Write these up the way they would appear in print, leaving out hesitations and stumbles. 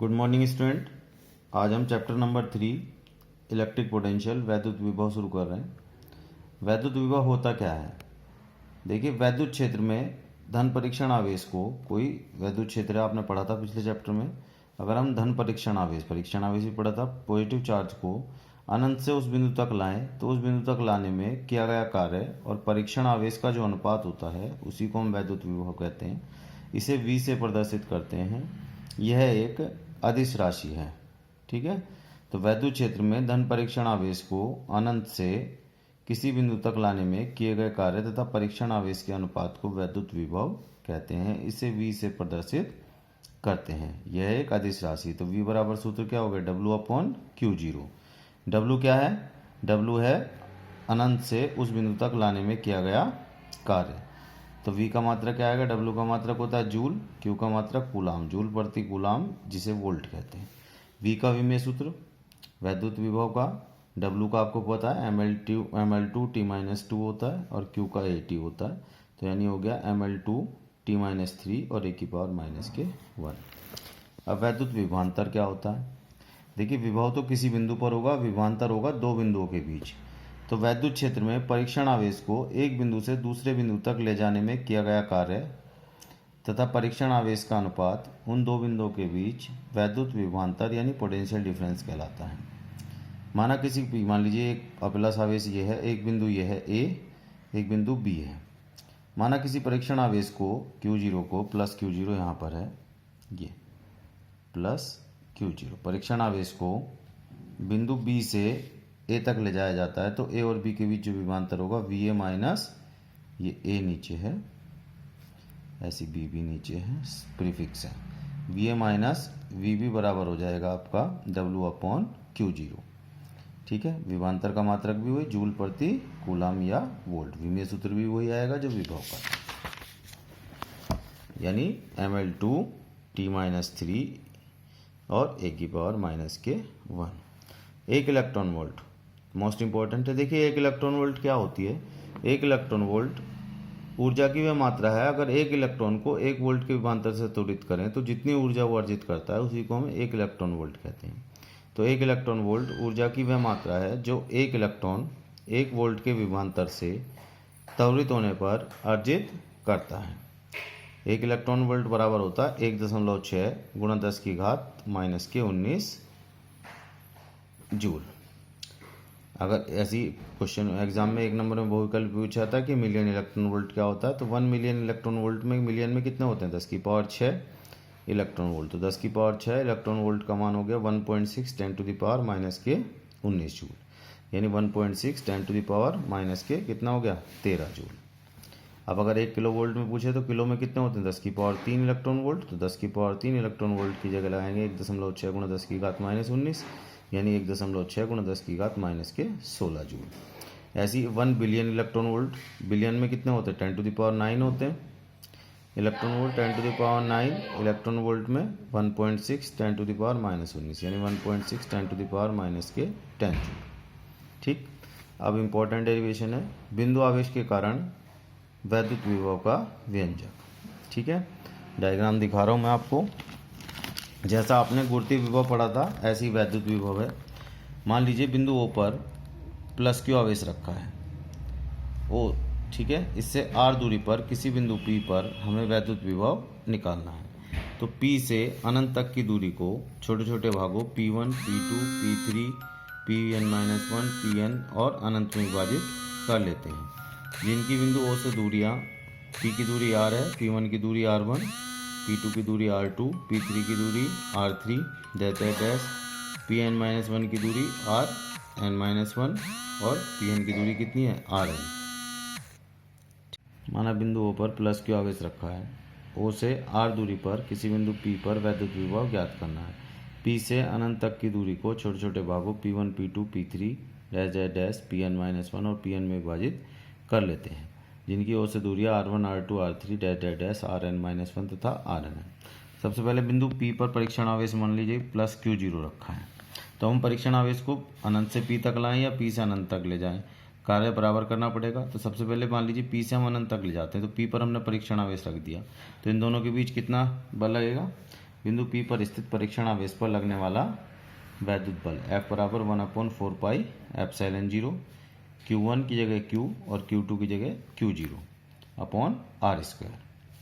Good morning student. आज हम chapter number 3 electric potential वैद्युत विभव शुरू कर रहे हैं। वैद्युत विभव होता क्या है? देखिए, वैद्युत क्षेत्र में धन परीक्षण आवेश को, कोई वैद्युत क्षेत्र है, आपने पढ़ा था पिछले चैप्टर में। अगर हम धन परीक्षण आवेश भी पढ़ा था, पॉजिटिव चार्ज को अनंत से उस बिंदु तक लाएं तो उस बिंदु तक लाने में किया गया कार्य और परीक्षण आवेश का जो अनुपात होता है उसी को हम वैद्युत विभव कहते हैं। इसे V से प्रदर्शित करते हैं। यह एक अदिश राशि है, ठीक है। तो वैद्युत क्षेत्र में धन परीक्षण आवेश को अनंत से किसी बिंदु तक लाने में किए गए कार्य तथा परीक्षण आवेश के अनुपात को वैद्युत विभव कहते हैं। इसे V से प्रदर्शित करते हैं। यह एक अदिश राशि। तो V बराबर सूत्र क्या हो गया? W/Q0। W क्या है? W है अनंत से उस बिंदु तक लाने में किया गया कार्य। तो V का मात्रक क्या आएगा? W का मात्रक होता है जूल, Q का मात्रक कूलाम, जूल प्रति कूलाम, जिसे वोल्ट कहते हैं। V का विमेय सूत्र वैद्युत विभव का, W का आपको पता है mL2T-2 होता है और Q का AT होता है। तो यानी हो गया mL2T-3 और e⁻⁻1। अब वैद्युत विभवांतर क्या होता है? देखिए, विभव तो किसी बिंदु पर होगा, विभवांतर होगा दो बिंदुओं के बीच। तो वैद्युत क्षेत्र में परीक्षण आवेश को एक बिंदु से दूसरे बिंदु तक ले जाने में किया गया कार्य तथा परीक्षण आवेश का अनुपात उन दो बिंदुओं के बीच वैद्युत विभवांतर यानी पोटेंशियल डिफरेंस कहलाता है। मान लीजिए एक प्लस आवेश ये है, एक बिंदु ये है A, एक बिंदु B है। माना किसी परीक्षण आवेश को Q0 को प्लस Q0 यहाँ पर है, ये प्लस Q0 परीक्षण आवेश को बिंदु B से A तक ले जाया जाता है। तो A और B के बीच जो विभवांतर होगा VA माइनस, ये A नीचे है, ऐसी B भी नीचे है, प्रीफिक्स है, VA माइनस VB बराबर हो जाएगा आपका W/Q0। ठीक है। विभवांतर का मात्रक भी वही जूल प्रति कूलाम या वोल्ट। विमेय सूत्र भी वही आएगा जो विभव का, यानी mL2T-3 और e⁻⁻1। एक इलेक्ट्रॉन वोल्ट मोस्ट इंपॉर्टेंट है। देखिए, एक इलेक्ट्रॉन वोल्ट क्या होती है? एक इलेक्ट्रॉन वोल्ट ऊर्जा की वह मात्रा है। अगर एक इलेक्ट्रॉन को 1 वोल्ट के विभवांतर से त्वरित करें तो जितनी ऊर्जा वो अर्जित करता है उसी को हम 1 इलेक्ट्रॉन वोल्ट कहते हैं। तो 1 इलेक्ट्रॉन वोल्ट ऊर्जा की वह मात्रा है जो एक इलेक्ट्रॉन 1 वोल्ट के विभवांतर से त्वरित होने पर अर्जित करता है। 1 इलेक्ट्रॉन वोल्ट बराबर होता है 1.6 × 10⁻⁻19 जूल। अगर ऐसी क्वेश्चन एग्जाम में एक नंबर में बहुविकल्प पूछा था कि मिलियन इलेक्ट्रॉन वोल्ट क्या होता है, तो 1 मिलियन इलेक्ट्रॉन वोल्ट में मिलियन में कितने होते हैं? 10⁻6 इलेक्ट्रॉन वोल्ट। तो 10⁻6 इलेक्ट्रॉन वोल्ट का मान हो गया 1.6 10⁻⁻19 जूल, यानी 1.6 10⁻⁻ कितना हो गया? 13 जूल। अब अगर 1 किलो वोल्ट में पूछे तो किलो में कितने होते हैं? 10⁻3 इलेक्ट्रॉन वोल्ट। तो 10⁻3 इलेक्ट्रॉन वोल्ट की जगह लगाएंगे 1.6 × 10⁻⁻19, यानी 1.6 × 10⁻⁻16 जूल। ऐसी 1 बिलियन इलेक्ट्रॉन वोल्ट, बिलियन में कितने होते हैं? 10⁹ होते हैं इलेक्ट्रॉन वोल्ट। 10⁹ इलेक्ट्रॉन वोल्ट में 1.6 10⁻⁻19, यानी 1.6 10⁻⁻10 जूल। ठीक। अब इम्पोर्टेंट डेरिवेशन है बिंदु आवेश के कारण वैद्युत विभव का व्यंजक। ठीक है, डायग्राम दिखा रहा हूँ मैं आपको। जैसा आपने गुरुत्वीय विभव पढ़ा था ऐसी वैद्युत विभव है। मान लीजिए बिंदु O पर प्लस Q आवेश रखा है O, ठीक है। इससे R दूरी पर किसी बिंदु P पर हमें वैद्युत विभव निकालना है। तो P से अनंत तक की दूरी को छोटे छोटे भागों P1, P2, P3, Pn-1, Pn और अनंत में विभाजित कर लेते हैं। जिनकी बिंदु O से दूरियाँ, P की दूरी R है, P1 की दूरी R1, P2 की दूरी R2, P3 की दूरी R3 डैश, Pn-1 की दूरी Rn-1 और Pn की दूरी कितनी है? Rn। माना बिंदु O पर प्लस Q आवेश रखा है। O से R दूरी पर किसी बिंदु P पर वैद्युत विभव ज्ञात करना है। P से अनंत तक की दूरी को छोटे छोटे भागों P1, P2, P3 dash Pn-1 और Pn में विभाजित कर लेते हैं। जिनकी ओर से दूरियां R1, R2, R3 dash Rn-1 तथा Rn है। सबसे पहले बिंदु P पर परीक्षण आवेश मान लीजिए प्लस Q0 रखा है। तो हम परीक्षण आवेश को अनंत से P तक लाएं या P से अनंत तक ले जाएं, कार्य बराबर करना पड़ेगा। तो सबसे पहले मान लीजिए P से हम अनंत तक ले जाते हैं, तो P पर हमने परीक्षण आवेश रख दिया, तो इन दोनों के बीच कितना बल लगेगा? बिंदु P पर स्थित परीक्षण आवेश पर लगने वाला वैद्युत बल F बराबर 1/4 पाई एप्सिलॉन 0, Q1 की जगह Q और Q2 की जगह Q0 अपॉन R स्क्वायर।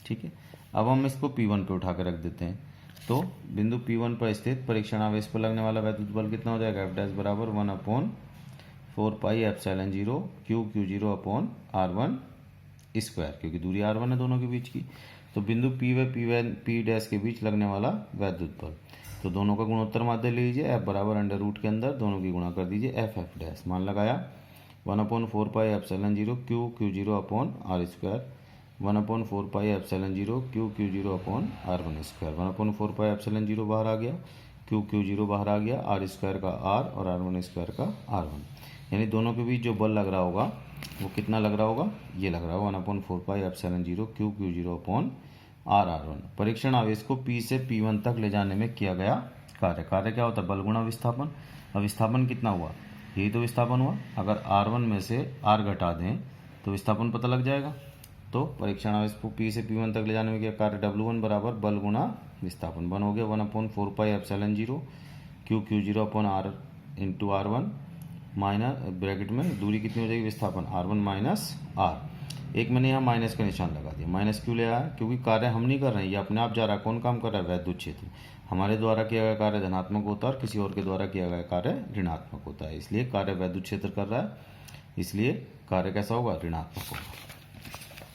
ठीक है, अब हम इसको P1 पे उठा कर रख देते हैं। तो बिंदु P1 पर स्थित परीक्षण आवेश पर लगने वाला वैद्युत बल कितना हो जाएगा? F डैश बराबर 1/4 pi epsilon 0 Q0 upon R1 square, क्योंकि दूरी R1 है दोनों के बीच की। तो बिंदु P व P डैश के बीच लगने वाला वैद्युत बल, तो दोनों का गुणोत्तर माध्य ले लीजिए। F बराबर अंडर रूट के अंदर दोनों की गुणा कर दीजिए F डैश, मान लगाया 1/4 pi epsilon 0 Q0 upon R square, 1/4 pi epsilon 0 Q0 upon R1 square. 1/4 pi epsilon 0 बाहर आ गया, Q0 बाहर आ गया, R स्क्वायर का R और R1 स्क्वायर का R1, यानी दोनों के बीच जो बल लग रहा होगा वो कितना लग रहा होगा? ये लग रहा होगा 1/4 pi epsilon 0 Q0 upon R1। परीक्षण आवेश को P से P1 तक ले जाने में किया गया कार्य। कार्य क्या होता है? बल गुणा विस्थापन। अब विस्थापन कितना हुआ? यही तो विस्थापन हुआ। अगर R1 में से R घटा दें तो विस्थापन पता लग जाएगा। तो परीक्षण आवेश को P से P1 तक ले जाने में किया कार्य W1 बराबर बल गुणा विस्थापन। बन हो गया 1/4 pi epsilon 0 Q0 upon R into R1 minus bracket में दूरी कितनी हो जाएगी? विस्थापन R1 माइनस R। एक मैंने यहाँ माइनस का निशान लगा दिया। माइनस क्यों ले आया? क्योंकि कार्य हम नहीं कर रहे हैं, ये अपने आप जा रहा है। कौन काम कर रहा है? वैद्युत क्षेत्र। हमारे द्वारा किया गया कार्य धनात्मक होता है और किसी और के द्वारा किया गया कार्य ऋणात्मक होता है, इसलिए कार्य वैद्युत क्षेत्र कर रहा है, इसलिए कार्य कैसा होगा? ऋणात्मक होगा।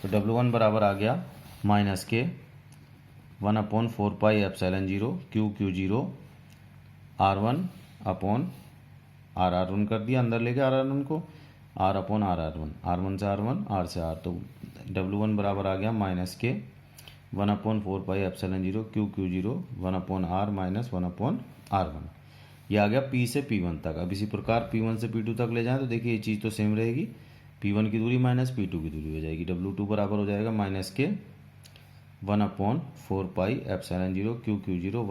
तो W1 बराबर आ गया माइनस के 1/4 pi epsilon 0 Q0 R1 upon R1 कर दिया, अंदर ले गया R1 को, R अपॉन R1, R1 से R1, R से R। तो W1 बराबर आ गया माइनस के 1/4 pi epsilon 0 Q0 1 R minus 1 R1। ये आ गया P से P1 तक। अब इसी प्रकार P1 से P2 तक ले जाएं तो देखिए ये चीज़ तो सेम रहेगी। P1 की दूरी माइनस P2 की दूरी हो जाएगी। W2 बराबर हो जाएगा माइनस के 1/4 पाई एप्सिलॉन 0 Q0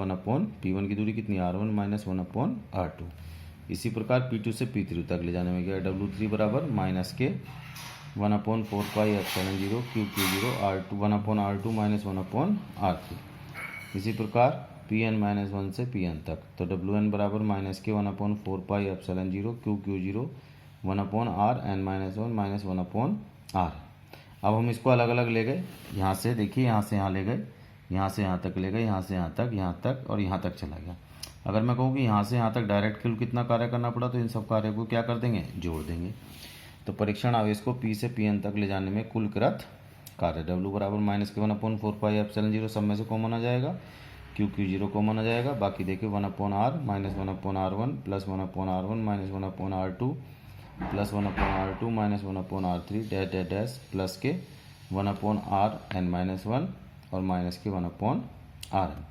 P1 की दूरी कितनी? R1 minus 1 R2। इसी प्रकार P2 से P3 तक ले जाने में गया W3 बराबर माइनस के 1/4 pi epsilon 0 Q0 R2 1/R2 minus 1/R3। इसी प्रकार Pn माइनस 1 से Pn तक, तो Wn बराबर माइनस के 1/4 pi epsilon 0 Q0 1/R n minus 1 minus 1/R। अब हम इसको अलग अलग ले गए, यहाँ से देखिए, यहाँ से यहाँ ले गए, यहाँ से यहाँ तक ले गए, यहाँ से यहाँ तक और यहाँ तक चला गया। अगर मैं कहूँ कि यहाँ से यहाँ तक डायरेक्ट कुल कितना कार्य करना पड़ा, तो इन सब कार्य को क्या कर देंगे? जोड़ देंगे। तो परीक्षण आवेश को P से Pn तक ले जाने में कुल कृत कार्य W बराबर माइनस के 1/4 पाई एप्सिलॉन 0 सब में से कॉमन आ जाएगा, Q0 कॉमन आ जाएगा, बाकी देखिए 1/R minus 1/R1 plus 1/R1 minus 1/R2 plus 1/R2 minus 1/R3 dash dash dash plus के 1/R n माइनस 1 और माइनस के 1/R n।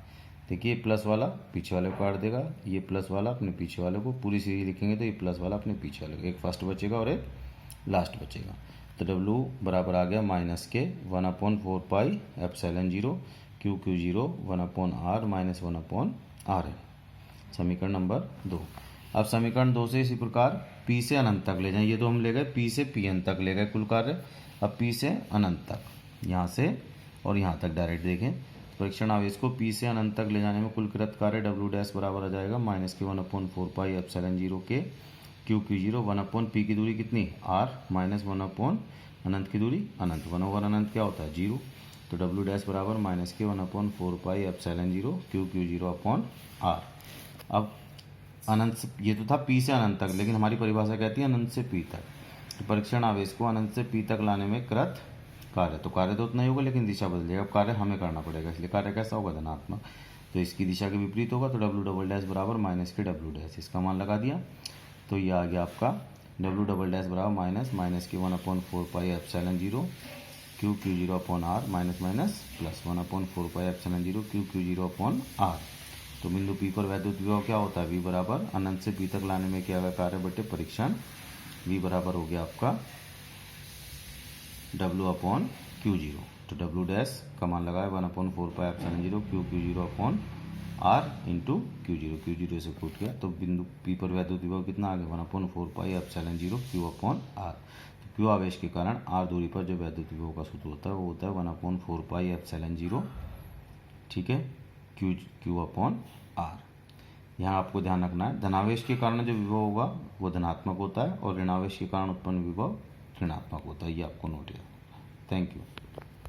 देखिए प्लस वाला पीछे वाले को काट देगा, ये प्लस वाला अपने पीछे वाले को, पूरी सीरीज लिखेंगे तो ये प्लस वाला अपने पीछे वाले को, एक फर्स्ट बचेगा और एक लास्ट बचेगा। तो W बराबर आ गया माइनस के 1/4 pi epsilon 0 Q0 1/R minus 1/R है। समीकरण नंबर 2। अब समीकरण 2 से इसी प्रकार P से अनंत तक ले जाएं। ये तो हम ले गए P से Pn तक ले गए कुल कार्य। अब P से अनंत तक, यहाँ से और यहाँ तक डायरेक्ट देखें। परीक्षण आवेश को P से अनंत तक ले जाने में कुल कृत कार्य W डैश बराबर आ जाएगा माइनस के 1/4 पाई एप्सिलॉन 0 के Q0 1/P की दूरी कितनी? R माइनस 1/ अनंत की दूरी अनंत, 1 ओवर अनंत क्या होता है? 0। तो W डैश बराबर माइनस के 1/4 pi epsilon 0 Q0 upon R। अब अनंत से, ये तो था P से अनंत तक, लेकिन हमारी परिभाषा कहती है अनंत से P तक। तो परीक्षण आवेश को अनंत से P तक लाने में कृत कार्य, तो कार्य तो उतना ही होगा लेकिन दिशा बदल जाएगा। अब कार्य हमें करना पड़ेगा, इसलिए कार्य कैसा होगा? धनात्मक। तो इसकी दिशा के विपरीत होगा, तो W डबल डैश बराबर माइनस के W डैश, इसका मान लगा दिया। तो ये आ गया आपका W डबल डैश बराबर माइनस के 1/4 pi epsilon 0 Q0 upon R minus minus plus 1/4 pi epsilon 0 Q0 upon R। तो बिंदु P पर वैद्युत विभव क्या होता है? V बराबर अनंत से P तक लाने में किया गया कार्य बटे परीक्षण। V बराबर हो गया आपका W अपॉन Q0। तो W डैश का मान लगाया 1/4 pi epsilon 0 Q0 upon R into Q0 से कूट गया, तो बिंदु P पर वैद्युत विभव कितना आ गया? 1/4 pi epsilon 0 Q upon R। तो Q आवेश के कारण R दूरी पर जो वैद्युत विभव का सूत्र होता है वो होता है 1/4 पाई एप्सिलॉन 0, ठीक है, क्यू अपॉन आर। यहाँ आपको ध्यान रखना है, धनावेश के कारण जो विभव होगा वो धनात्मक होता है और ऋणावेश के कारण उत्पन्न विभव ऋणात्मक होता है। ये आपको नोट है। Thank you.